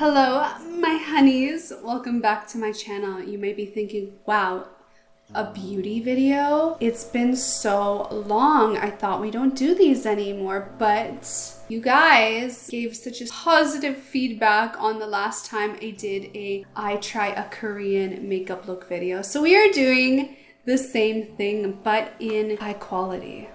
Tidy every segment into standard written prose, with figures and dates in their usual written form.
Hello, my honeys. Welcome back to my channel. You may be thinking, wow, a beauty video? It's been so long. I thought we don't do these anymore, but you guys gave such a positive feedback on the last time I did I try a Korean makeup look video. So we are doing the same thing, but in high quality.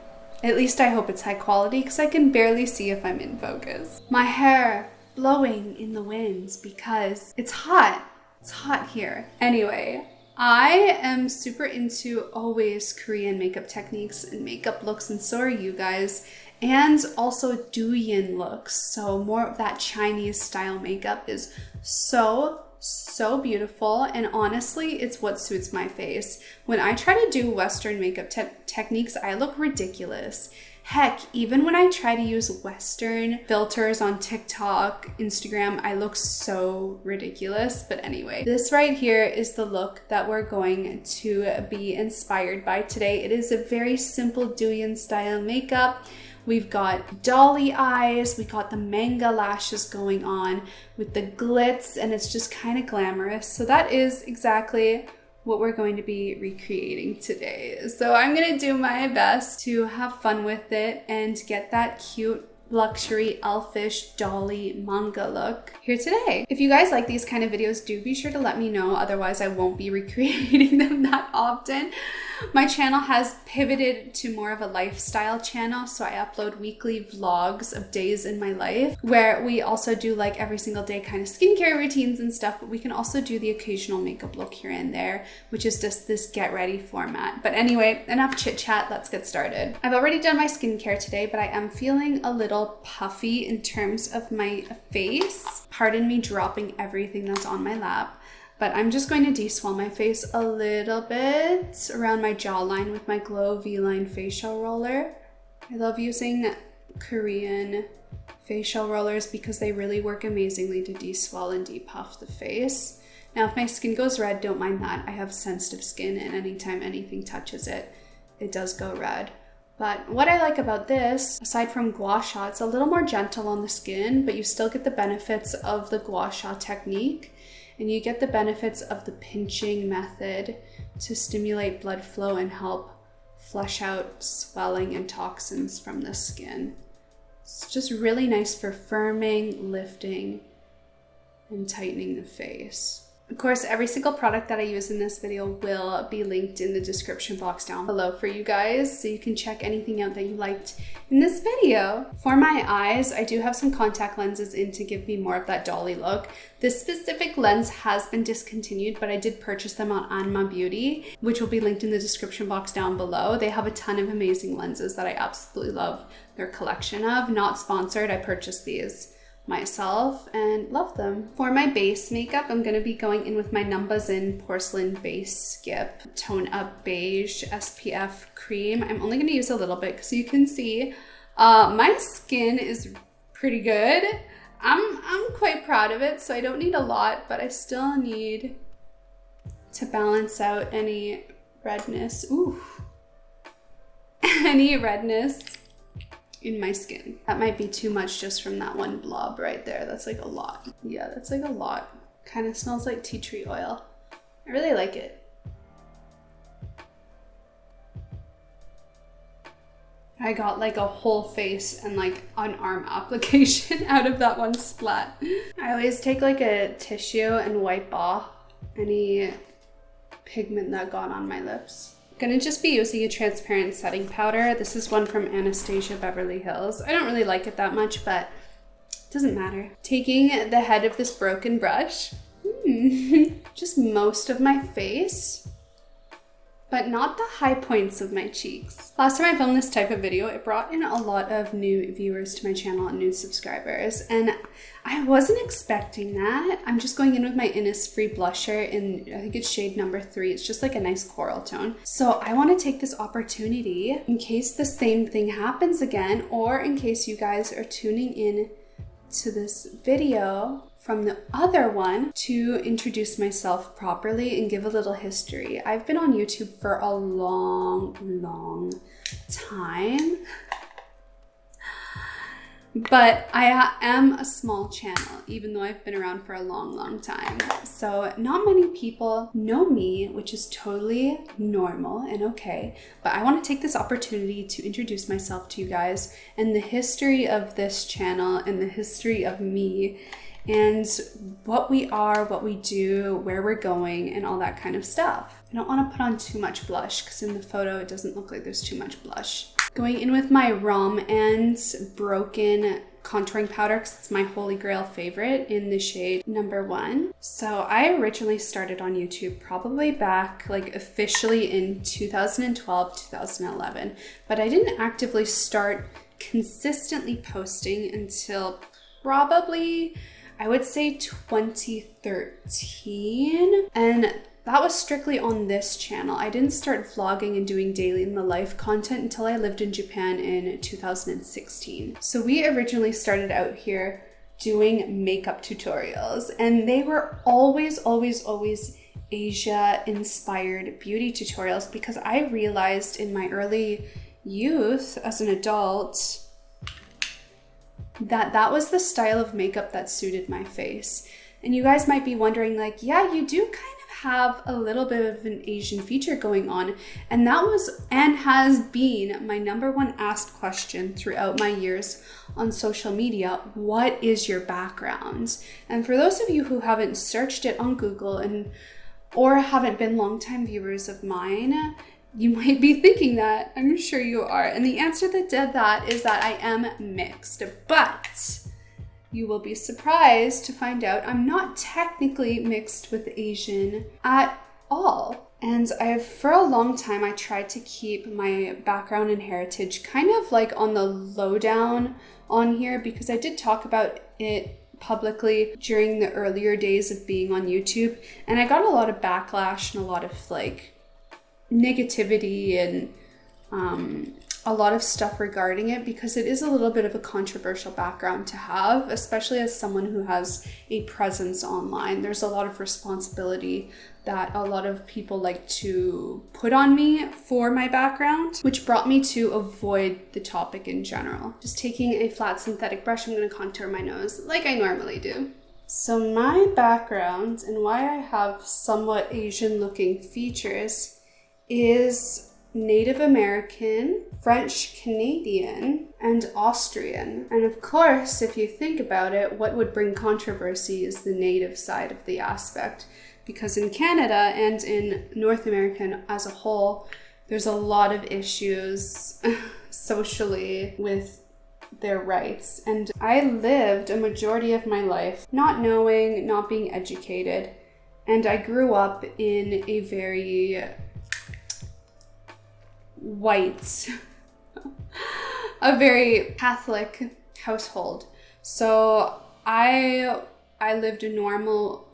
At least I hope it's high quality because I can barely see if I'm in focus. My hair blowing in the winds because it's hot. It's hot here. Anyway, I am super into always Korean makeup techniques and makeup looks, and so are you guys. And also douyin looks. So more of that Chinese style makeup is so beautiful, and honestly it's what suits my face. When I try to do Western makeup techniques, I look ridiculous. Heck, even when I try to use Western filters on TikTok, Instagram, I look so ridiculous. But anyway, this right here is the look that we're going to be inspired by today. It is a very simple douyin style makeup. We've got dolly eyes, we got the manga lashes going on with the glitz, and it's just kind of glamorous. So that is exactly what we're going to be recreating today. So I'm gonna do my best to have fun with it and get that cute luxury elfish dolly manga look here today. If you guys like these kind of videos, do be sure to let me know, otherwise I won't be recreating them that often. My channel has pivoted to more of a lifestyle channel, so I upload weekly vlogs of days in my life where we also do like every single day kind of skincare routines and stuff, but we can also do the occasional makeup look here and there, which is just this get ready format. But anyway, enough chit chat, let's get started. I've already done my skincare today, but I am feeling a little puffy in terms of my face. Pardon me dropping everything that's on my lap. But I'm just going to de-swell my face a little bit around my jawline with my Glow V-Line facial roller. I love using Korean facial rollers because they really work amazingly to de-swell and depuff the face. Now, if my skin goes red, don't mind that. I have sensitive skin, and anytime anything touches it, it does go red. But what I like about this, aside from gua sha, it's a little more gentle on the skin, but you still get the benefits of the gua sha technique. And you get the benefits of the pinching method to stimulate blood flow and help flush out swelling and toxins from the skin. It's just really nice for firming, lifting, and tightening the face. Of course, every single product that I use in this video will be linked in the description box down below for you guys, so you can check anything out that you liked in this video. For my eyes, I do have some contact lenses in to give me more of that dolly look. This specific lens has been discontinued, but I did purchase them on HoneyBii Beauty, which will be linked in the description box down below. They have a ton of amazing lenses that I absolutely love their collection of. Not sponsored, I purchased these myself and love them. For my base makeup, I'm going to be going in with my Numbazin Porcelain Base Skip Tone Up Beige SPF cream. I'm only going to use a little bit because you can see my skin is pretty good. I'm quite proud of it, so I don't need a lot, but I still need to balance out any redness. Ooh. Any redness in my skin. That might be too much just from that one blob right there. That's like a lot. Yeah, that's like a lot. Kind of smells like tea tree oil. I really like it. I got like a whole face and like an arm application out of that one splat. I always take like a tissue and wipe off any pigment that got on my lips. Gonna just be using a transparent setting powder. This is one from Anastasia Beverly Hills. I don't really like it that much, but it doesn't matter. Taking the head of this broken brush, just most of my face, but not the high points of my cheeks. Last time I filmed this type of video, it brought in a lot of new viewers to my channel and new subscribers, and I wasn't expecting that. I'm just going in with my Innisfree blusher in, I think it's shade number 3. It's just like a nice coral tone. So I want to take this opportunity in case the same thing happens again, or in case you guys are tuning in to this video from the other one, to introduce myself properly and give a little history. I've been on YouTube for a long time. But I am a small channel, even though I've been around for a long time. So not many people know me, which is totally normal and okay. But I want to take this opportunity to introduce myself to you guys and the history of this channel and the history of me and what we are, what we do, where we're going, and all that kind of stuff. I don't want to put on too much blush because in the photo it doesn't look like there's too much blush. Going in with my Rom and Broken contouring powder because it's my holy grail favorite in the shade number 1. So I originally started on YouTube probably back like officially in 2012, 2011, but I didn't actively start consistently posting until probably, I would say 2013, and that was strictly on this channel. I didn't start vlogging and doing daily in the life content until I lived in Japan in 2016. So we originally started out here doing makeup tutorials, and they were always Asia inspired beauty tutorials because I realized in my early youth as an adult that was the style of makeup that suited my face. And you guys might be wondering, like, yeah, you do kind of have a little bit of an Asian feature going on. And that was and has been my number one asked question throughout my years on social media. What is your background? And for those of you who haven't searched it on Google or haven't been longtime viewers of mine, you might be thinking that. I'm sure you are. And the answer to that is that I am mixed. But you will be surprised to find out I'm not technically mixed with Asian at all. And for a long time, I tried to keep my background and heritage kind of like on the lowdown on here because I did talk about it publicly during the earlier days of being on YouTube. And I got a lot of backlash and a lot of like negativity and a lot of stuff regarding it because it is a little bit of a controversial background to have, especially as someone who has a presence online. There's a lot of responsibility that a lot of people like to put on me for my background, which brought me to avoid the topic in general. Just taking a flat synthetic brush, I'm going to contour my nose like I normally do. So my background and why I have somewhat Asian looking features is Native American, French Canadian, and Austrian. And of course, if you think about it, what would bring controversy is the native side of the aspect. Because in Canada and in North America as a whole, there's a lot of issues socially with their rights. And I lived a majority of my life not knowing, not being educated. And I grew up in a very a very Catholic household. So I lived a normal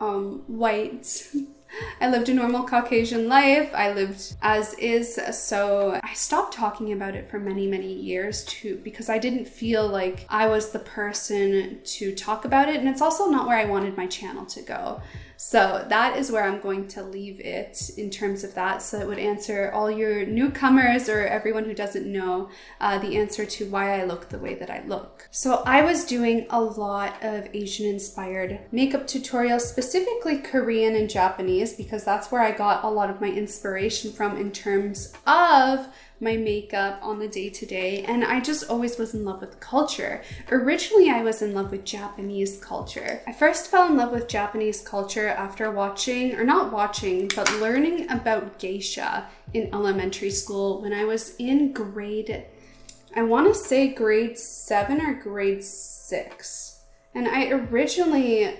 I lived a normal Caucasian life. I lived as is. So I stopped talking about it for many years too, because I didn't feel like I was the person to talk about it. And it's also not where I wanted my channel to go. So that is where I'm going to leave it in terms of that. So it would answer all your newcomers or everyone who doesn't know the answer to why I look the way that I look. So I was doing a lot of Asian inspired makeup tutorials, specifically Korean and Japanese, because that's where I got a lot of my inspiration from in terms of my makeup on the day-to-day, and I just always was in love with the culture. Originally, I was in love with Japanese culture. I first fell in love with Japanese culture after learning about geisha in elementary school when I was in grade 7 or grade 6. And I originally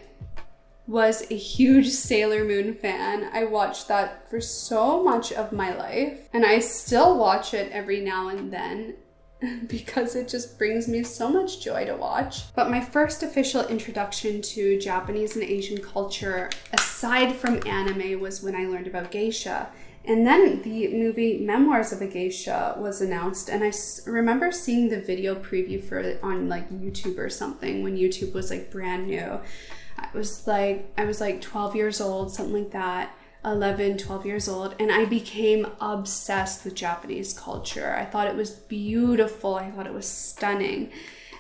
was a huge Sailor Moon fan. I watched that for so much of my life, and I still watch it every now and then because it just brings me so much joy to watch. But my first official introduction to Japanese and Asian culture, aside from anime, was when I learned about geisha. And then the movie Memoirs of a Geisha was announced, and I remember seeing the video preview for it on like YouTube or something when YouTube was like brand new. I was like 12 years old, something like that, 11, 12 years old, and I became obsessed with Japanese culture. I thought it was beautiful. I thought it was stunning.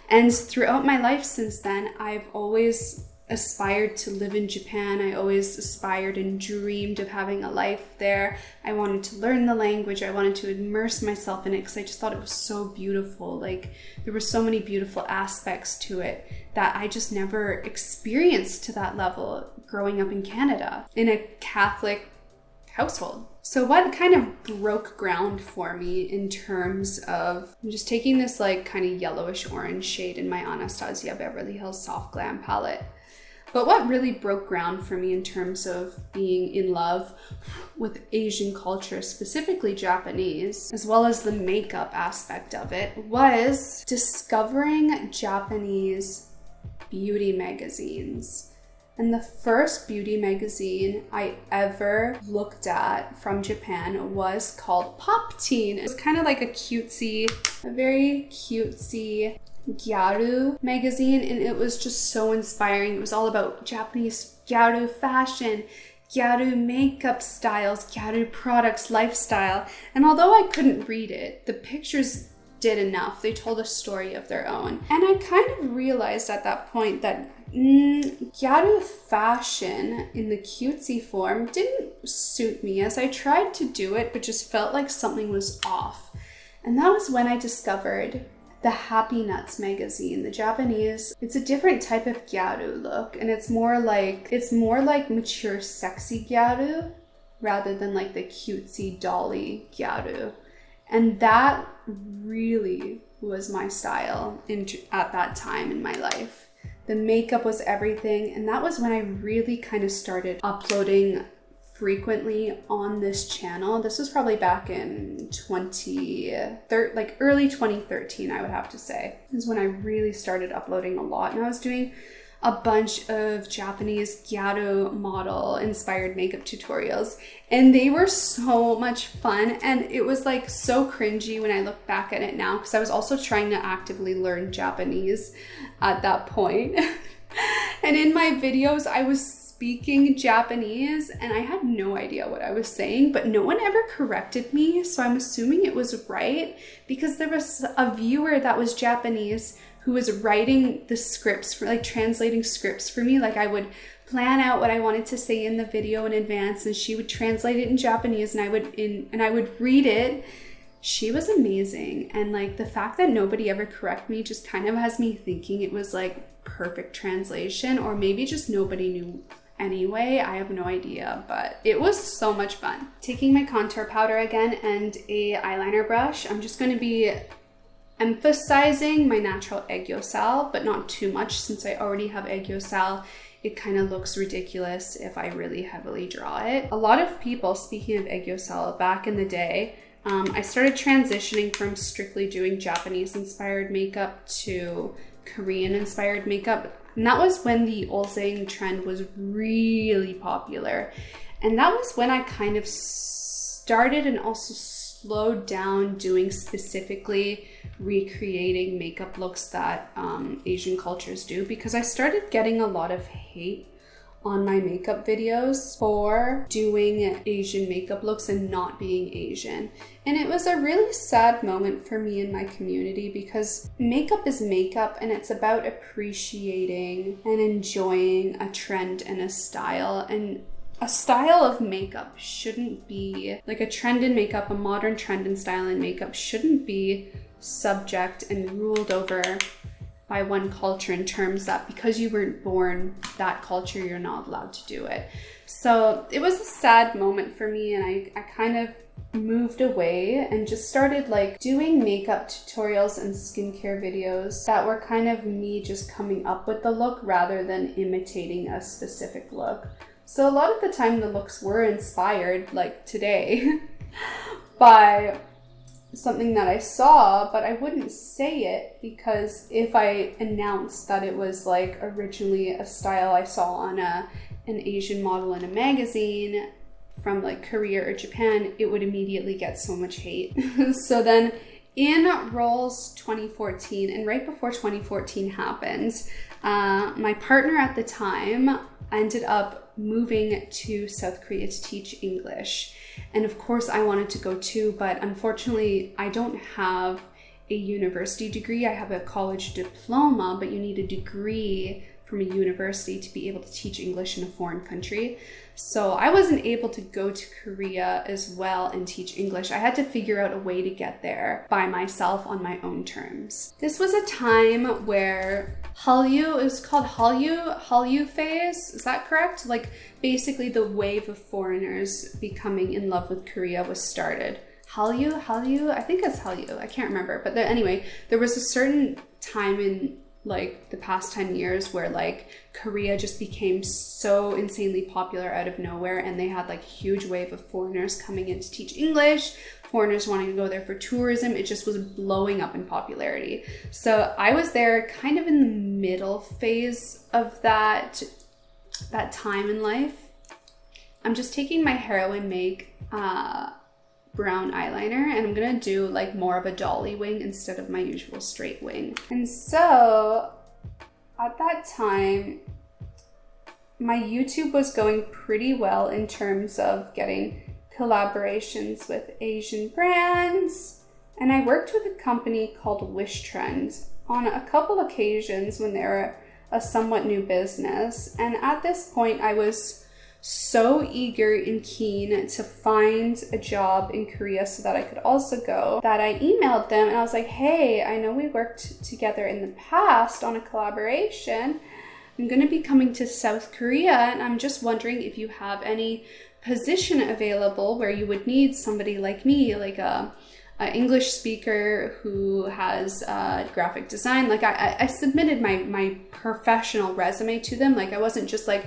And throughout my life since then, I've always aspired to live in Japan. I always aspired and dreamed of having a life there. I wanted to learn the language. I wanted to immerse myself in it because I just thought it was so beautiful. Like, there were so many beautiful aspects to it that I just never experienced to that level growing up in Canada in a Catholic household. So what kind of broke ground for me in terms of, I'm just taking this like kind of yellowish orange shade in my Anastasia Beverly Hills Soft Glam palette. But what really broke ground for me in terms of being in love with Asian culture, specifically Japanese, as well as the makeup aspect of it, was discovering Japanese beauty magazines. And the first beauty magazine I ever looked at from Japan was called Pop Teen. It was kind of like a very cutesy gyaru magazine, and it was just so inspiring. It was all about Japanese gyaru fashion, gyaru makeup styles, gyaru products, lifestyle. And although I couldn't read it, the pictures did enough. They told a story of their own. And I kind of realized at that point that gyaru fashion in the cutesy form didn't suit me, as I tried to do it but just felt like something was off. And that was when I discovered the Happy Nuts magazine. The Japanese, it's a different type of gyaru look, and it's more like mature sexy gyaru rather than like the cutesy dolly gyaru. And that really was my style at that time in my life. The makeup was everything, and that was when I really kind of started uploading frequently on this channel. This was probably back in early 2013, I would have to say. This is when I really started uploading a lot, and I was doing a bunch of Japanese gyaru model inspired makeup tutorials, and they were so much fun. And it was like so cringy when I look back at it now, because I was also trying to actively learn Japanese at that point. And in my videos I was speaking Japanese and I had no idea what I was saying, but no one ever corrected me, so I'm assuming it was right, because there was a viewer that was Japanese who was writing the scripts, for like translating scripts for me. Like, I would plan out what I wanted to say in the video in advance, and she would translate it in Japanese, and I would read it. She was amazing. And like, the fact that nobody ever corrected me just kind of has me thinking it was like perfect translation, or maybe just nobody knew anyway. I have no idea, but it was so much fun. Taking my contour powder again and a eyeliner brush, I'm just going to be emphasizing my natural aegyo-sal, but not too much, since I already have aegyo-sal. It kind of looks ridiculous if I really heavily draw it. A lot of people, speaking of aegyo-sal, back in the day, I started transitioning from strictly doing Japanese inspired makeup to Korean inspired makeup. And that was when the Olsang trend was really popular. And that was when I kind of started and also slowed down doing specifically recreating makeup looks that Asian cultures do, because I started getting a lot of hate on my makeup videos for doing Asian makeup looks and not being Asian. And it was a really sad moment for me and my community, because makeup is makeup, and it's about appreciating and enjoying a trend and a style. And a style of makeup shouldn't be, like a trend in makeup, a modern trend and style in makeup shouldn't be subject and ruled over by one culture, in terms that because you weren't born that culture, you're not allowed to do it. So it was a sad moment for me, and I kind of moved away and just started like doing makeup tutorials and skincare videos that were kind of me just coming up with the look rather than imitating a specific look. So a lot of the time the looks were inspired, like today, by something that I saw, but I wouldn't say it, because if I announced that it was like originally a style I saw on an Asian model in a magazine from like Korea or Japan, it would immediately get so much hate. So then in Rolls 2014, and right before 2014 happened, my partner at the time ended up moving to South Korea to teach English. And of course I wanted to go too, but unfortunately I don't have a university degree. I have a college diploma, but you need a degree from a university to be able to teach English in a foreign country. So I wasn't able to go to Korea as well and teach English. I had to figure out a way to get there by myself on my own terms. This was a time where Hallyu, it was called Hallyu phase, is that correct? Like basically the wave of foreigners becoming in love with Korea was started. Hallyu, I think it's Hallyu, I can't remember. But anyway, there was a certain time in like the past 10 years where like Korea just became so insanely popular out of nowhere, and they had like a huge wave of foreigners coming in to teach English, foreigners wanting to go there for tourism. It just was blowing up in popularity. So I was there kind of in the middle phase of that time in life. I'm just taking my heroin make brown eyeliner, and I'm gonna do like more of a dolly wing instead of my usual straight wing. And so at that time, my YouTube was going pretty well in terms of getting collaborations with Asian brands, and I worked with a company called Wish Trends on a couple occasions when they were a somewhat new business. And at this point, I was so eager and keen to find a job in Korea so that I could also go, that I emailed them and I was like, hey, I know we worked together in the past on a collaboration. I'm going to be coming to South Korea, and I'm just wondering if you have any position available where you would need somebody like me, like a English speaker who has graphic design. Like I submitted my professional resume to them. Like I wasn't just like,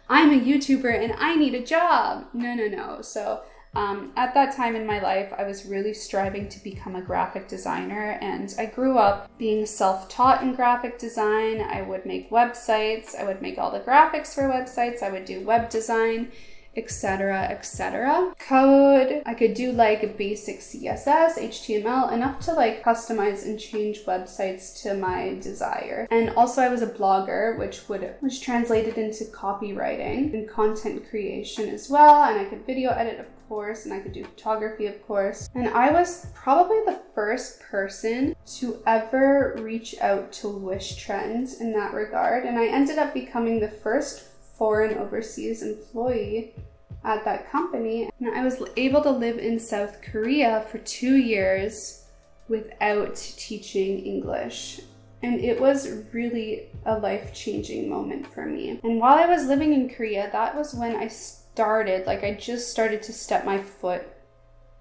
I'm a YouTuber and I need a job. No. So at that time in my life, I was really striving to become a graphic designer, and I grew up being self-taught in graphic design. I would make websites, I would make all the graphics for websites, I would do web design, etc. Code, I could do like basic CSS, HTML, enough to like customize and change websites to my desire. And also I was a blogger, which translated into copywriting and content creation as well. And I could video edit, of course, and I could do photography, of course. And I was probably the first person to ever reach out to Wish Trends in that regard. And I ended up becoming the first foreign overseas employee at that company. And I was able to live in South Korea for 2 years without teaching English. And it was really a life-changing moment for me. And while I was living in Korea, that was when I just started to step my foot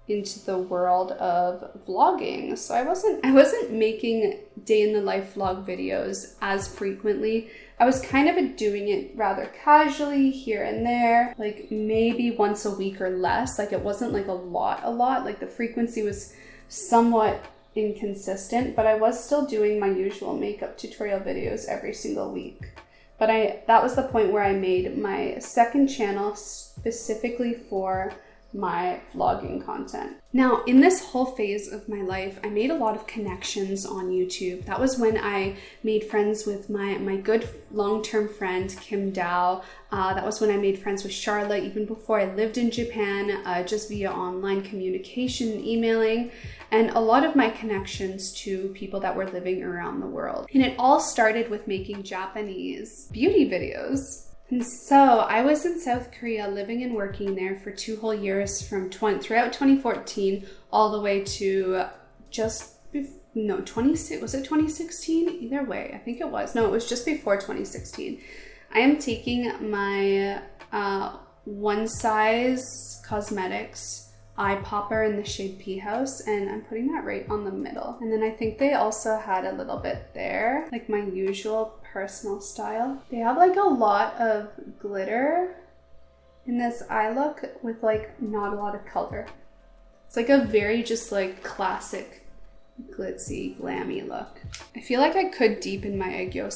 into the world of vlogging. So I wasn't making day in the life vlog videos as frequently. I was kind of doing it rather casually here and there, like maybe once a week or less. Like it wasn't like a lot. Like the frequency was somewhat inconsistent, but I was still doing my usual makeup tutorial videos every single week. But that was the point where I made my second channel specifically for my vlogging content. Now, in this whole phase of my life, I made a lot of connections on YouTube. That was when I made friends with my good long-term friend, Kim Dao. That was when I made friends with Charlotte, even before I lived in Japan, just via online communication and emailing, and a lot of my connections to people that were living around the world. And it all started with making Japanese beauty videos. And so I was in South Korea living and working there for 2 whole years throughout 2014 all the way to was it 2016? Either way, I think it was. No, it was just before 2016. I am taking my One Size Cosmetics eye popper in the shade Pea House, and I'm putting that right on the middle. And then I think they also had a little bit there, like my usual personal style. They have like a lot of glitter in this eye look with like not a lot of color. It's like a very just like classic glitzy glammy look. I feel like I could deepen my aegyo,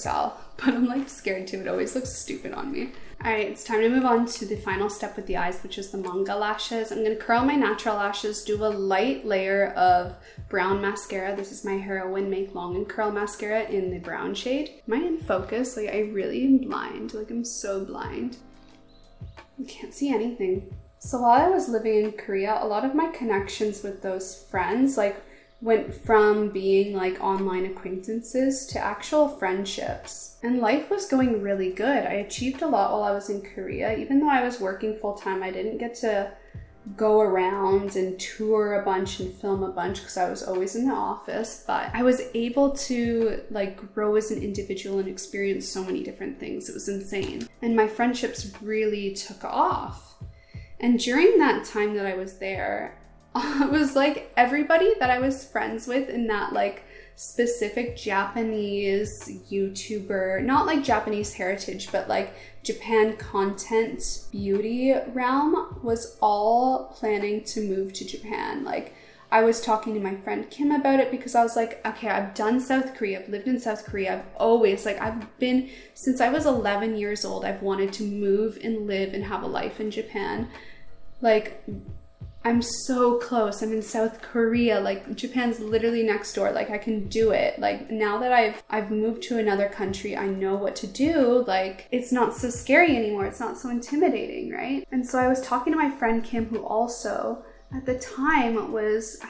but I'm like scared to. It always looks stupid on me. All right, it's time to move on to the final step with the eyes, which is the manga lashes. I'm gonna curl my natural lashes, do a light layer of brown mascara. This is my Heroine Make Long and Curl mascara in the brown shade. Am I in focus? Like I really am blind. Like I'm so blind. I can't see anything. So while I was living in Korea, a lot of my connections with those friends, like went from being like online acquaintances to actual friendships. And life was going really good. I achieved a lot while I was in Korea. Even though I was working full time, I didn't get to go around and tour a bunch and film a bunch because I was always in the office, but I was able to like grow as an individual and experience so many different things. It was insane. And my friendships really took off. And during that time that I was there, it was like everybody that I was friends with in that like specific Japanese YouTuber, not like Japanese heritage, but like Japan content beauty realm, was all planning to move to Japan. Like I was talking to my friend Kim about it because I was like, okay, I've done South Korea, I've lived in South Korea, I've always like, I've been, since I was 11 years old, I've wanted to move and live and have a life in Japan. Like, I'm so close. I'm in South Korea. Like Japan's literally next door. Like I can do it. Like now that I've moved to another country, I know what to do. Like it's not so scary anymore. It's not so intimidating, right? And so I was talking to my friend Kim, who also at the time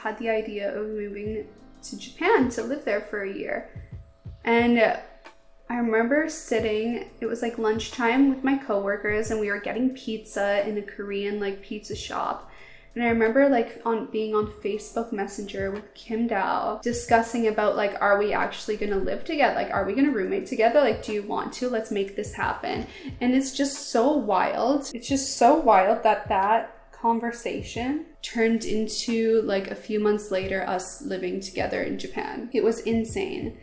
had the idea of moving to Japan to live there for a year. And I remember sitting, it was like lunchtime with my coworkers, and we were getting pizza in a Korean like pizza shop. And I remember like being on Facebook Messenger with Kim Dao discussing about like, are we actually gonna live together? Like, are we gonna roommate together? Like, do you want to? Let's make this happen. And it's just so wild. It's just so wild that conversation turned into like a few months later us living together in Japan. It was insane.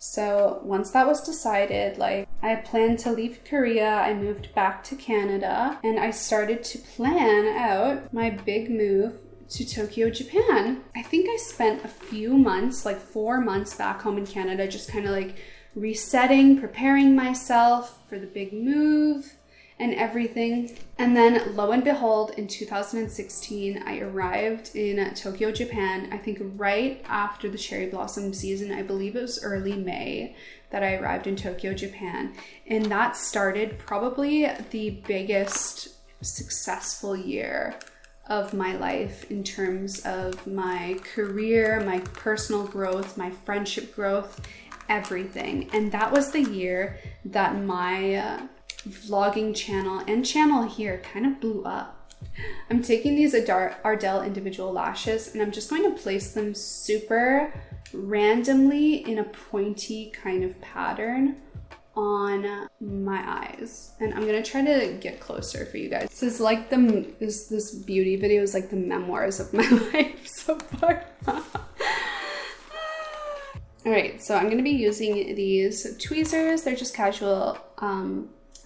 So once that was decided, like I had planned to leave Korea, I moved back to Canada, and I started to plan out my big move to Tokyo, Japan. I think I spent a few months, like 4 months back home in Canada, just kind of like resetting, preparing myself for the big move and everything. And then lo and behold, in 2016, I arrived in Tokyo, Japan, I think right after the cherry blossom season. I believe it was early May that I arrived in Tokyo, Japan. And that started probably the biggest successful year of my life in terms of my career, my personal growth, my friendship growth, everything. And that was the year that my vlogging channel and channel here kind of blew up. I'm taking these Ardell individual lashes and I'm just going to place them super randomly in a pointy kind of pattern on my eyes, and I'm gonna try to get closer for you guys. This is like this beauty video is like the memoirs of my life so far. All right, so I'm gonna be using these tweezers. They're just casual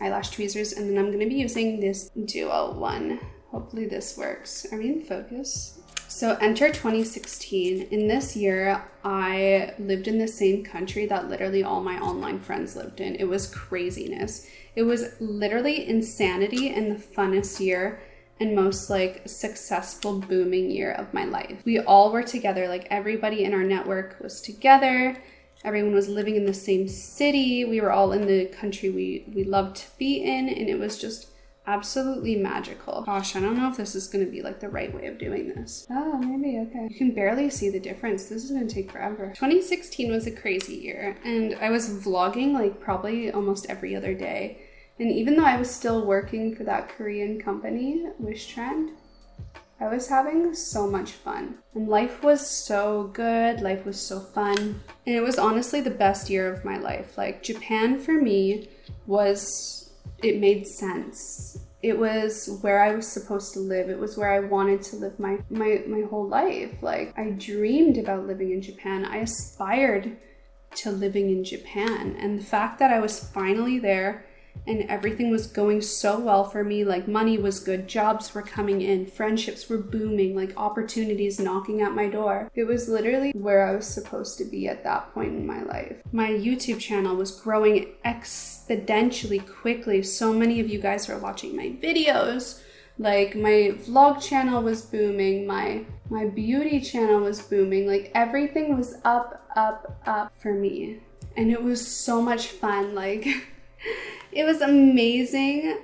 eyelash tweezers, and then I'm going to be using this duo one. Hopefully this works. Are we in focus? So enter 2016. In this year, I lived in the same country that literally all my online friends lived in. It was craziness. It was literally insanity and the funnest year and most like successful booming year of my life. We all were together, like everybody in our network was together. Everyone was living in the same city. We were all in the country we loved to be in, and it was just absolutely magical. Gosh, I don't know if this is going to be like the right way of doing this. Oh, maybe, okay. You can barely see the difference. This is going to take forever. 2016 was a crazy year, and I was vlogging like probably almost every other day. And even though I was still working for that Korean company, Wish Trend, I was having so much fun, and life was so good. Life was so fun, and it was honestly the best year of my life. Like Japan for me it made sense. It was where I was supposed to live. It was where I wanted to live my whole life. Like I dreamed about living in Japan. I aspired to living in Japan, and the fact that I was finally there and everything was going so well for me, like money was good, jobs were coming in, friendships were booming, like opportunities knocking at my door. It was literally where I was supposed to be at that point in my life. My YouTube channel was growing exponentially quickly. So many of you guys were watching my videos. Like my vlog channel was booming, my beauty channel was booming, like everything was up for me. And it was so much fun. Like it was amazing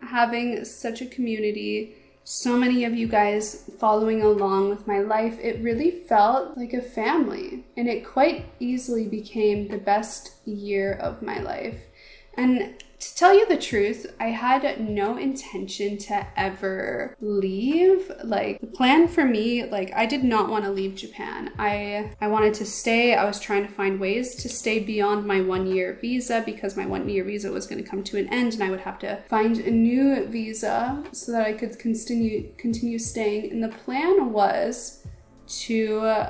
having such a community so many of you guys following along with my life, it really felt like a family, and it quite easily became the best year of my life. And to tell you the truth, I had no intention to ever leave. Like, the plan for me, like, I did not want to leave Japan. I wanted to stay. I was trying to find ways to stay beyond my 1-year visa, because my 1-year visa was going to come to an end and I would have to find a new visa so that I could continue staying. And the plan was to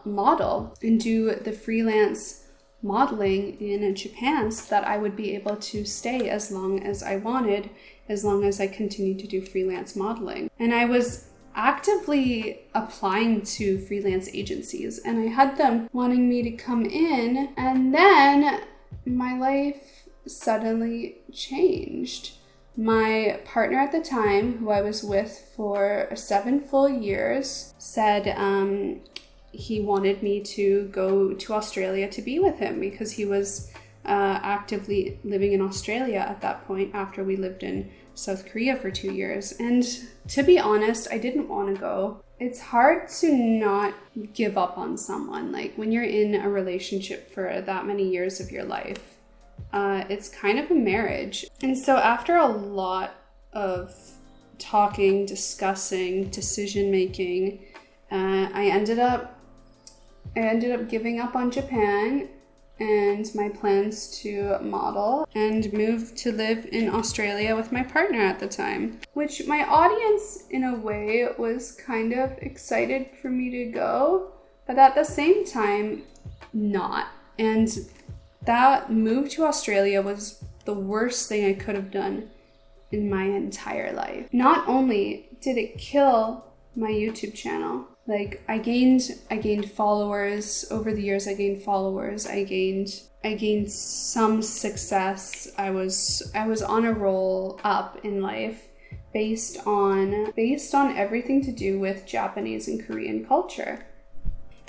model and do the freelance modeling in Japan, so that I would be able to stay as long as I wanted, as long as I continued to do freelance modeling. And I was actively applying to freelance agencies, and I had them wanting me to come in, and then my life suddenly changed. My partner at the time, who I was with for 7 full years, said he wanted me to go to Australia to be with him, because he was actively living in Australia at that point, after we lived in South Korea for 2 years. And to be honest, I didn't want to go. It's hard to not give up on someone. Like, when you're in a relationship for that many years of your life, it's kind of a marriage. And so after a lot of talking, discussing, decision making, I ended up giving up on Japan and my plans to model, and moved to live in Australia with my partner at the time, which my audience in a way was kind of excited for me to go, but at the same time not. And that move to Australia was the worst thing I could have done in my entire life. Not only did it kill my YouTube channel, like, I gained followers over the years. I gained followers. I gained some success. I was on a roll up in life based on everything to do with Japanese and Korean culture.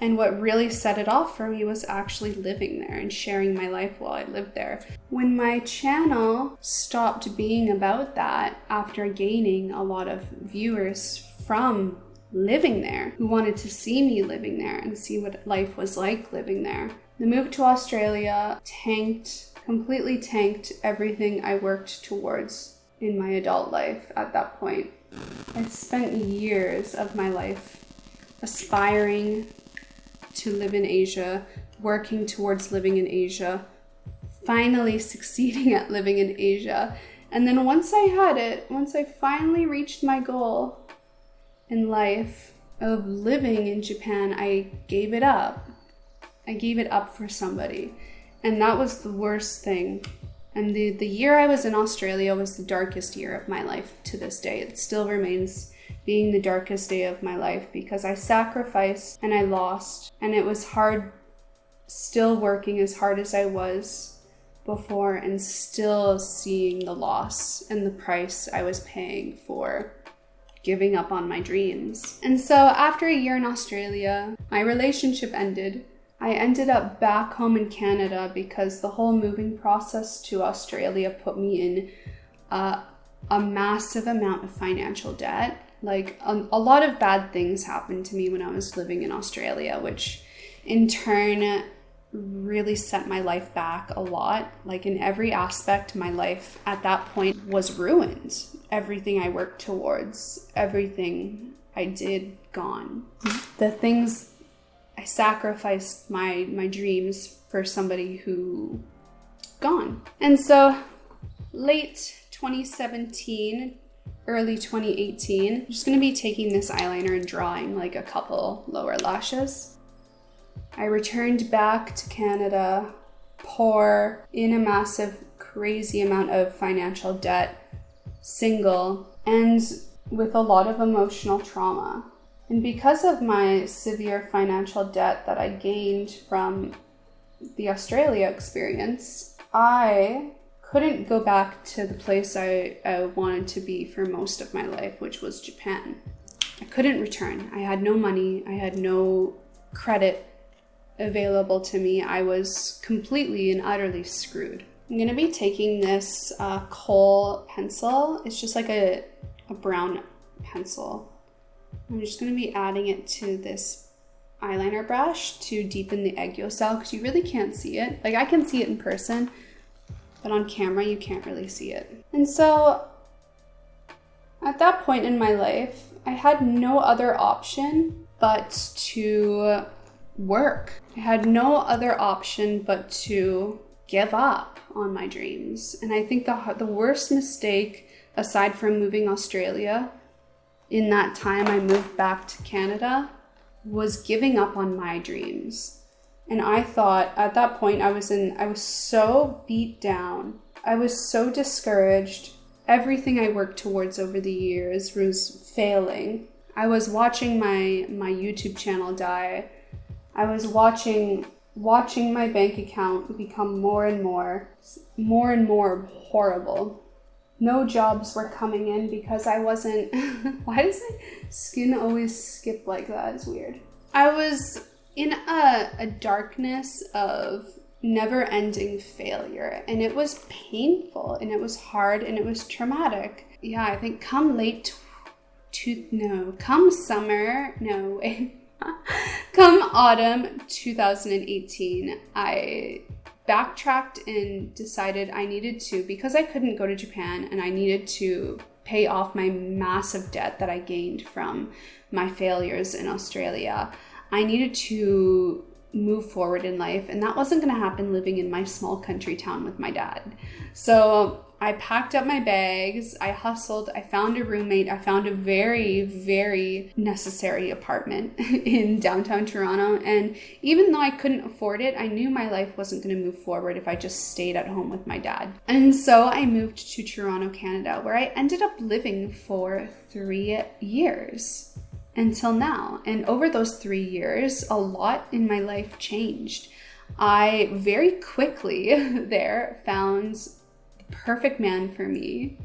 And what really set it off for me was actually living there and sharing my life while I lived there. When my channel stopped being about that, after gaining a lot of viewers from living there, who wanted to see me living there and see what life was like living there, the move to Australia completely tanked everything I worked towards in my adult life at that point. I spent years of my life aspiring to live in Asia, working towards living in Asia, finally succeeding at living in Asia. And then once I finally reached my goal in life of living in Japan, I gave it up. I gave it up for somebody. And that was the worst thing. And the year I was in Australia was the darkest year of my life to this day. It still remains being the darkest day of my life, because I sacrificed and I lost. And it was hard, still working as hard as I was before, and still seeing the loss and the price I was paying for giving up on my dreams. And so after a year in Australia, my relationship ended. I ended up back home in Canada because the whole moving process to Australia put me in a massive amount of financial debt. Like, a lot of bad things happened to me when I was living in Australia, which in turn really set my life back a lot. Like, in every aspect, my life at that point was ruined. Everything I worked towards, everything I did, gone. The things I sacrificed, my dreams for somebody who, gone. And so late 2017, early 2018, I'm just gonna be taking this eyeliner and drawing like a couple lower lashes. I returned back to Canada, poor, in a massive, crazy amount of financial debt, single, and with a lot of emotional trauma. And because of my severe financial debt that I gained from the Australia experience, I couldn't go back to the place I wanted to be for most of my life, which was Japan. I couldn't return. I had no money. I had no credit available to me. I was completely and utterly screwed. I'm gonna be taking this kohl pencil. It's just like a brown pencil. I'm just going to be adding it to this eyeliner brush to deepen the egg yolk cell, because you really can't see it. Like, I can see it in person, but on camera you can't really see it. And so at that point in my life, I had no other option but to work. I had no other option but to give up on my dreams. And I think the worst mistake, aside from moving Australia, in that time I moved back to Canada, was giving up on my dreams. And I thought at that point I was so beat down. I was so discouraged. Everything I worked towards over the years was failing. I was watching my YouTube channel die. I was watching my bank account become more and more horrible. No jobs were coming in because I wasn't, why does my skin always skip like that? It's weird. I was in a darkness of never-ending failure, and it was painful, and it was hard, and it was traumatic. Yeah, I think come autumn 2018, I backtracked and decided I needed to, because I couldn't go to Japan and I needed to pay off my massive debt that I gained from my failures in Australia. I needed to move forward in life, and that wasn't going to happen living in my small country town with my dad. So I packed up my bags, I hustled, I found a roommate, I found a very, very necessary apartment in downtown Toronto. And even though I couldn't afford it, I knew my life wasn't going to move forward if I just stayed at home with my dad. And so I moved to Toronto, Canada, where I ended up living for 3 years until now. And over those 3 years, a lot in my life changed. I very quickly there found perfect man for me,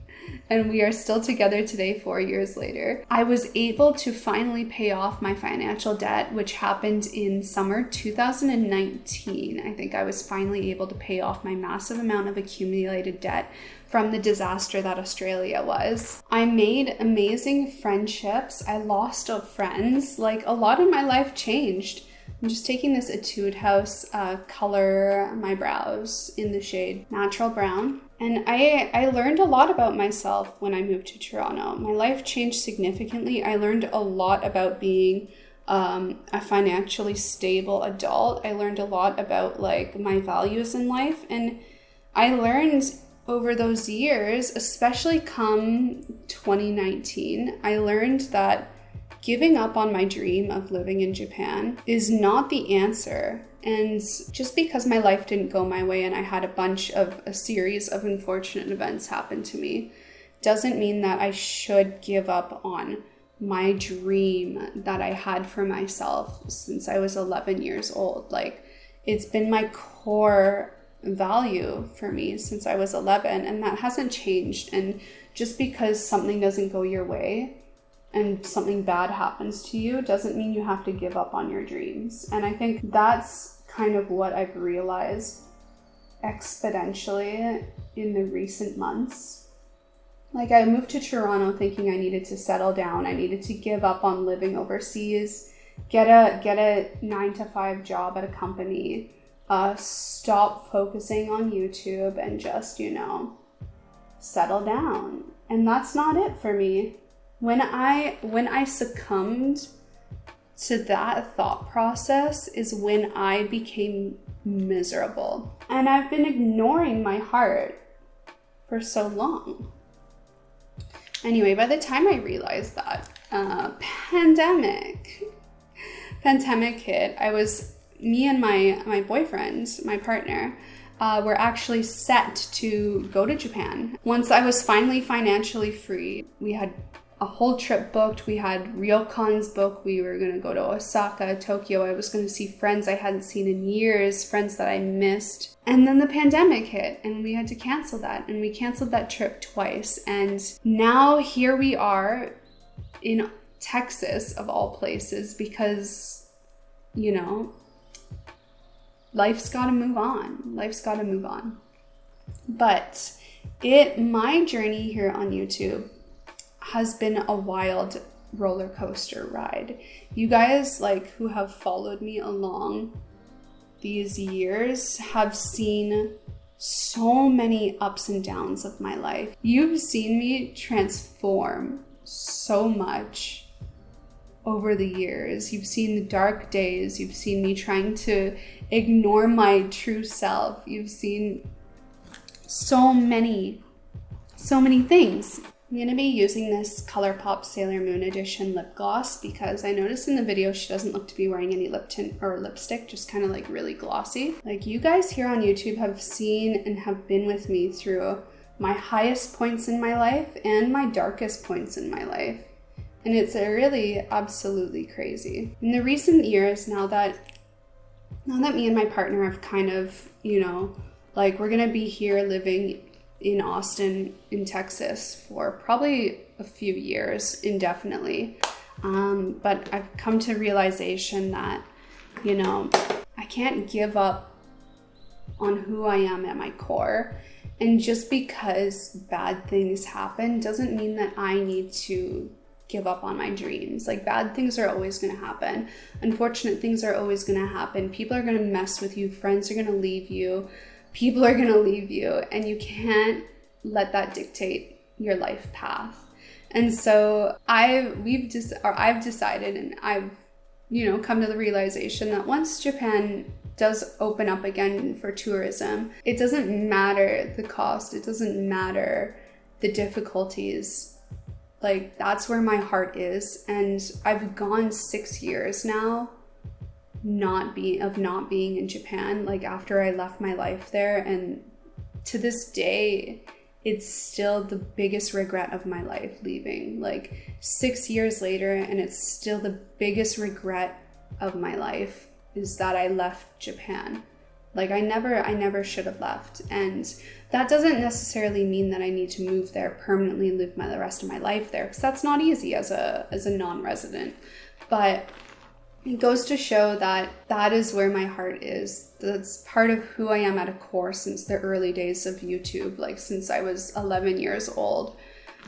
and we are still together today, 4 years later. I was able to finally pay off my financial debt, which happened in summer 2019. I think I was finally able to pay off my massive amount of accumulated debt from the disaster that Australia was. I made amazing friendships. I lost friends. Like, a lot of my life changed. I'm just taking this Etude House color my brows in the shade Natural Brown. And I learned a lot about myself when I moved to Toronto. My life changed significantly. I learned a lot about being a financially stable adult. I learned a lot about like my values in life. And I learned over those years, especially come 2019, I learned that giving up on my dream of living in Japan is not the answer. And just because my life didn't go my way and I had a series of unfortunate events happen to me, doesn't mean that I should give up on my dream that I had for myself since I was 11 years old. Like, it's been my core value for me since I was 11, and that hasn't changed. And just because something doesn't go your way and something bad happens to you doesn't mean you have to give up on your dreams. And I think that's kind of what I've realized exponentially in the recent months. Like, I moved to Toronto thinking I needed to settle down. I needed to give up on living overseas, get a 9-to-5 job at a company, stop focusing on YouTube, and just, settle down. And that's not it for me. When I succumbed to that thought process is when I became miserable. And I've been ignoring my heart for so long. Anyway, by the time I realized that, pandemic hit, me and my boyfriend, my partner, were actually set to go to Japan. Once I was finally financially free, we had a whole trip booked. We had ryokans booked. We were going to go to Osaka, Tokyo. I was going to see friends I hadn't seen in years, friends that I missed. And then the pandemic hit and we had to cancel that. And we canceled that trip twice. And now here we are in Texas, of all places, because, life's got to move on. But my journey here on YouTube has been a wild roller coaster ride. You guys like who have followed me along these years have seen so many ups and downs of my life. You've seen me transform so much over the years. You've seen the dark days. You've seen me trying to ignore my true self. You've seen so many things. I'm going to be using this ColourPop Sailor Moon Edition lip gloss because I noticed in the video she doesn't look to be wearing any lip tint or lipstick, just kind of like really glossy. Like you guys here on YouTube have seen and have been with me through my highest points in my life and my darkest points in my life. And it's really absolutely crazy. In the recent years, now that me and my partner have kind of, you know, like we're going to be here living in Austin, in Texas for probably a few years indefinitely. But I've come to realization that, you know, I can't give up on who I am at my core. And just because bad things happen doesn't mean that I need to give up on my dreams. Like bad things are always going to happen. Unfortunate things are always going to happen. People are going to mess with you. Friends are going to leave you. People are going to leave you, and you can't let that dictate your life path. And so I've decided, and I've, you know, come to the realization that once Japan does open up again for tourism, it doesn't matter the cost. It doesn't matter the difficulties. Like that's where my heart is. And I've gone 6 years now not being in Japan, like after I left my life there, and to this day it's still the biggest regret of my life leaving, like 6 years later, and it's still the biggest regret of my life is that I left Japan. Like I never should have left. And that doesn't necessarily mean that I need to move there permanently and live the rest of my life there, because that's not easy as a non-resident. But it goes to show that that is where my heart is. That's part of who I am at a core since the early days of YouTube, like since I was 11 years old.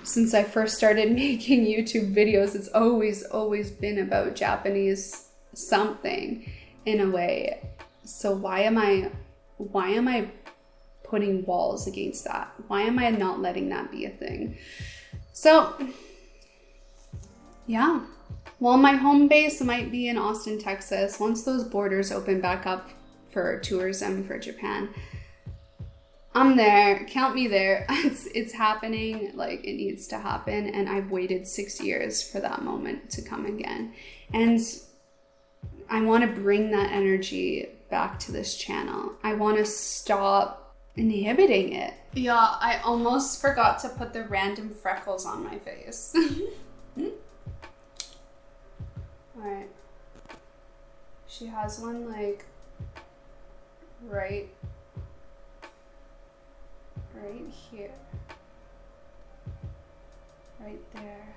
Since I first started making YouTube videos, it's always been about Japanese something in a way. So why am I putting walls against that? Why am I not letting that be a thing? So yeah. While my home base might be in Austin, Texas, once those borders open back up for tourism for Japan, I'm there. Count me there. It's happening. Like it needs to happen. And I've waited 6 years for that moment to come again. And I want to bring that energy back to this channel. I want to stop inhibiting it. Yeah, I almost forgot to put the random freckles on my face. Alright. She has one like right here. Right there.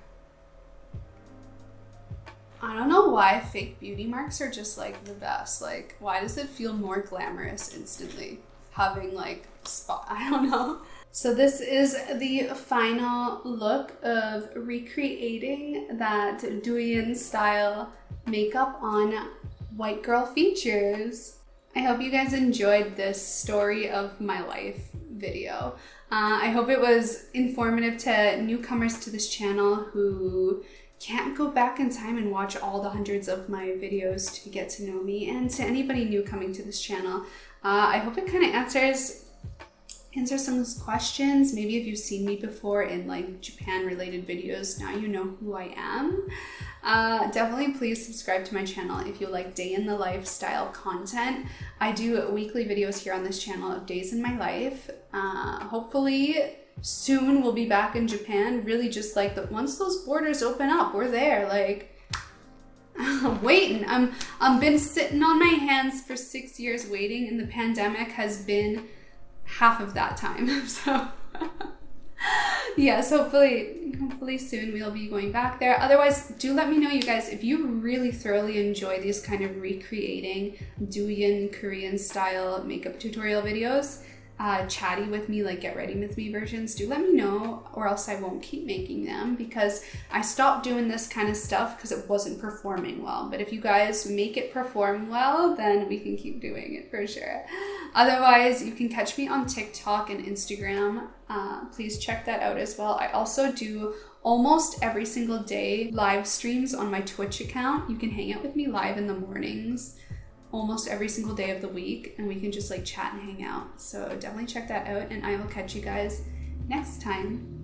I don't know why fake beauty marks are just like the best. Like, why does it feel more glamorous instantly having like spot? I don't know. So this is the final look of recreating that douyin style makeup on white girl features. I hope you guys enjoyed this story of my life video. I hope it was informative to newcomers to this channel who can't go back in time and watch all the hundreds of my videos to get to know me, and to anybody new coming to this channel. I hope it kind of answers some of those questions. Maybe if you've seen me before in like Japan related videos, now you know who I am. Definitely please subscribe to my channel if you like day in the life style content. I do weekly videos here on this channel of days in my life. Hopefully soon we'll be back in Japan. Really just like once those borders open up, we're there. Like I'm waiting. I've been sitting on my hands for 6 years waiting, and the pandemic has been half of that time. So yes, hopefully soon we'll be going back there. Otherwise, do let me know, you guys, if you really thoroughly enjoy these kind of recreating douyin Korean style makeup tutorial videos. chatty with me, like get ready with me versions, do let me know, or else I won't keep making them, because I stopped doing this kind of stuff because it wasn't performing well. But if you guys make it perform well, then we can keep doing it for sure. Otherwise, you can catch me on TikTok and Instagram. Please check that out as well. I also do almost every single day live streams on my Twitch account. You can hang out with me live in the mornings almost every single day of the week, and we can just like chat and hang out. So definitely check that out, and I will catch you guys next time.